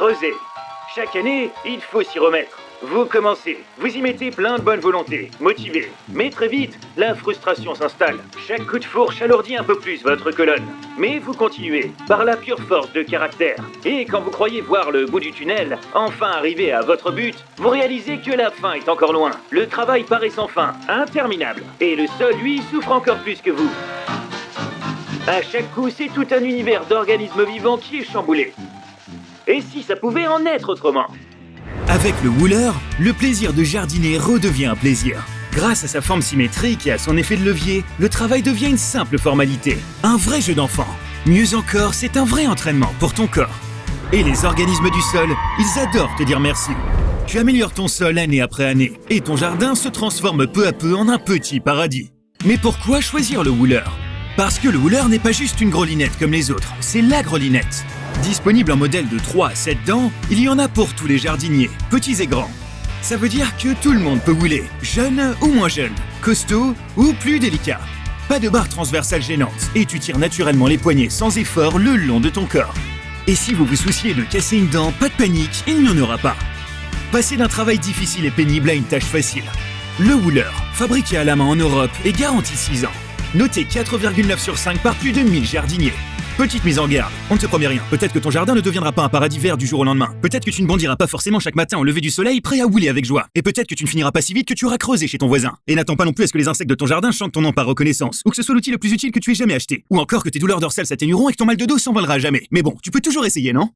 creuser. Chaque année, il faut s'y remettre. Vous commencez, vous y mettez plein de bonne volonté, motivé. Mais très vite, la frustration s'installe. Chaque coup de fourche alourdit un peu plus votre colonne. Mais vous continuez, par la pure force de caractère. Et quand vous croyez voir le bout du tunnel, enfin arriver à votre but, vous réalisez que la fin est encore loin. Le travail paraît sans fin, interminable. Et le sol, lui, souffre encore plus que vous. À chaque coup, c'est tout un univers d'organismes vivants qui est chamboulé. Et si ça pouvait en être autrement ? Avec le Wooler, le plaisir de jardiner redevient un plaisir. Grâce à sa forme symétrique et à son effet de levier, le travail devient une simple formalité. Un vrai jeu d'enfant. Mieux encore, c'est un vrai entraînement pour ton corps. Et les organismes du sol, ils adorent te dire merci. Tu améliores ton sol année après année, et ton jardin se transforme peu à peu en un petit paradis. Mais pourquoi choisir le Wooler ? Parce que le Wooler n'est pas juste une grelinette comme les autres, c'est la grelinette. Disponible en modèle de 3 à 7 dents, il y en a pour tous les jardiniers, petits et grands. Ça veut dire que tout le monde peut wooler, jeune ou moins jeune, costaud ou plus délicat. Pas de barre transversale gênante et tu tires naturellement les poignets sans effort le long de ton corps. Et si vous vous souciez de casser une dent, pas de panique, il n'y en aura pas. Passez d'un travail difficile et pénible à une tâche facile. Le Wooler, fabriqué à la main en Europe et garanti 6 ans. Noté 4,9 sur 5 par plus de 1000 jardiniers. Petite mise en garde, on ne te promet rien. Peut-être que ton jardin ne deviendra pas un paradis vert du jour au lendemain. Peut-être que tu ne bondiras pas forcément chaque matin au lever du soleil, prêt à wooler avec joie. Et peut-être que tu ne finiras pas si vite que tu auras creusé chez ton voisin. Et n'attends pas non plus à ce que les insectes de ton jardin chantent ton nom par reconnaissance, ou que ce soit l'outil le plus utile que tu aies jamais acheté. Ou encore que tes douleurs dorsales s'atténueront et que ton mal de dos s'envolera à jamais. Mais bon, tu peux toujours essayer, non ?